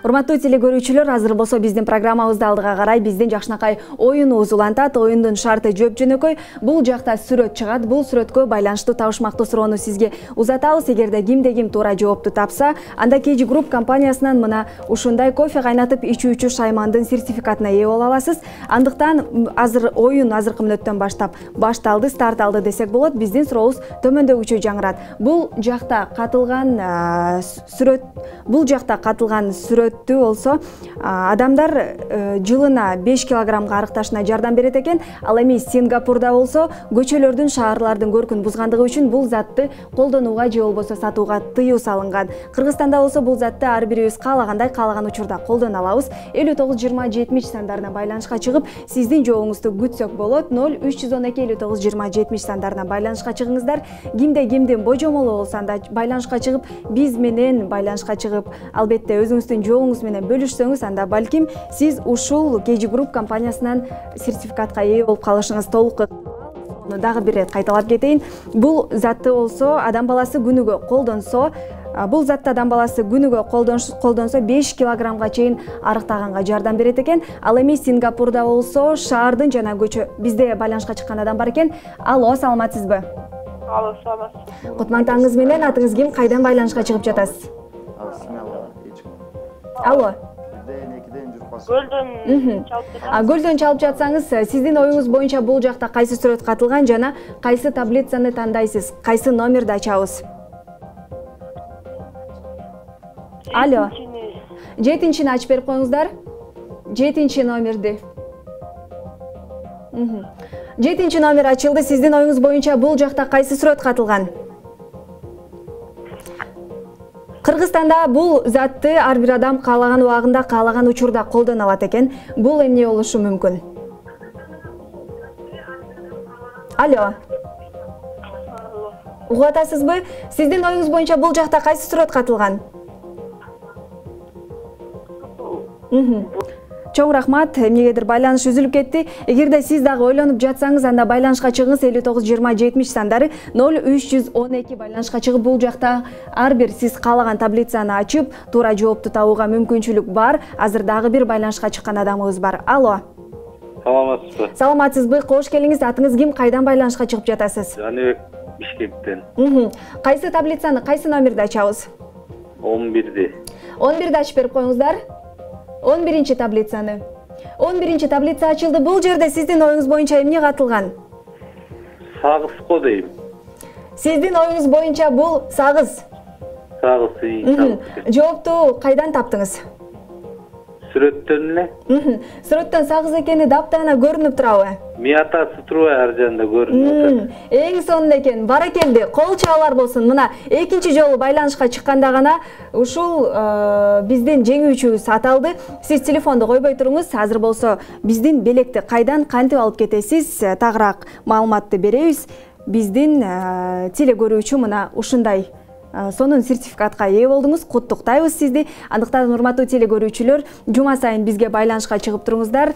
Урматтуу телекөрүүчүлөр, азыр болсо биздин программабызды алдыга карай биздин жакшынакай оюнубуз улантат. Оюндун шарты жөп жөнөкөй. Бул жакта сүрөт чыгат. Бул сүрөткө байланыштуу табышмактуу суроону сизге узатабыз. Эгерде кимде ким туура жоопту тапса, анда KG Group компаниясынан мына ушундай кофе кайнатып ичүүчү шаймандын сертификатына ээ боло аласыз. Андыктан азыр оюн азыркы мүнөттөн баштап башталды, старт алды десек болот. Биздин сурообуз төмөндөгүчө жаңырат. Бул жакта катылган сүрөттү болсо адамдар жылына 5 килограммга арыкташына жардам берет экен. Ал эми Сингапурда болсо көчөлөрдүн, шаарлардын көркүн бузгандыгы үчүн бул затты колдонууга же болбосо сатууга тыюу салынган. Кыргызстанда болсо бул затты ар бирибиз каалагандай, каалаган учурда колдоно алабыз. 59-20-70 сандарына байланышка чыгып, сиздин жообуңузду күтсөк болот. 0-312-59-20-70 сандарына байланышка чыгыңыздар. Кимде кимдин божомолу болсо анда байланышка чыгып, биз менен байланышка чыгып, албетте өзүңүздүн жообуңуз менен бөлүшсөңүз, анда балким сиз ушул KG Group компаниясынан сертификатка ээ болуп калышыңыз толук. Дагы бир рет кайталап кетейин. Бул затты болсо адам баласы күнүгө колдонсо, бул затты адам баласы күнүгө колдонсо 5 килограммга чейин арыктаганга жардам берет экен. Ал эми Сингапурда болсо шаардын жана көчө бизде байланышка чыккан адам бар экен. Алло, саламатсызбы? Алло, саламатсыз. Кутмантаңыз менен, атыңыз ким, кайдан байланышка чыгып жатасыз? Алло. Гөлдөн чалып жатам. Гөлдөн чалып жатсаңыз, сиздин оюңуз боюнча бул жакта кайсы сүрөт катылган жана кайсы таблицаны тандайсыз? Кайсы номерди ачабыз? Алло. 7-чини ачып берип коюңуздар. 7 номерди. 7 номер ачылды. Сиздин оюңуз боюнча бул жакта кайсы сүрөт катылган? Кыргызстанда бул затты ар бир адам каалаган убагында, каалаган учурда колдоно алат экен. Бул эмне болушу мүмкүн? Алло. Угуп атасызбы? Сиздин оюңуз боюнча бул жакта кайсы сүрөт катылган? Чоң рахмат, эмнегедир байланыш үзүлүп кетти. Эгерде сиз дагы ойлонуп жатсаңыз, анда байланышка чыгыңыз. 59-20-70 сандары 0-312 байланышка чыгып, бул жакта ар бир сиз каалаган таблицаны ачып, туура жоопту табууга мүмкүнчүлүк бар. Азыр дагы бир байланышка чыккан адамыбыз бар. Алло. Саламатсызбы? Саламатсызбы? Кош келиңиз. Атыңыз ким, кайдан байланышка чыгып жатасыз? Жаныбек Бишкектен. Кайсы таблицаны, кайсы номерди ачабыз? 11-ди. 11-ди ачып берип коюңуздар. 11-чи таблицаны. 11-чи таблица ачылды. Бул жерде сиздин оюңуз боюнча эмне катылган? Сагыз го дейм. Сиздин оюңуз боюнча бул сагыз. Сагыз. Жоопту кайдан таптыңыз? Сүрөттөн эле. Сүрөттөн сагыз экени даптана көрүнүп турабы? Миятасы турбай ар жерде көрүнүп. Эң сонун экен. Баракелди. Кол чабалар болсун. Мына экинчи жолу байланышка чыкканда гана ушул биздин жеңүүчүбүз аталды. Сиз телефонду койбой туруңуз. Азыр болсо биздин белекти кайдан кантип алып кетесиз? Тагыраак маалыматты беребиз. Биздин телекөрүүчү мына ушундай сонун сертификатка ээ болдуңуз. Куттуктайбыз сизди. Андыктан урматтуу телекөрүүчүлөр, жума сайын бизге байланышка чыгып туруңуздар.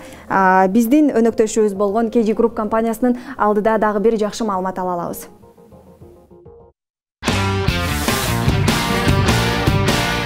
Биздин өнөктөшүбүз болгон KG Group компаниясынын алдыда дагы бир жакшы маалымат ала алабыз.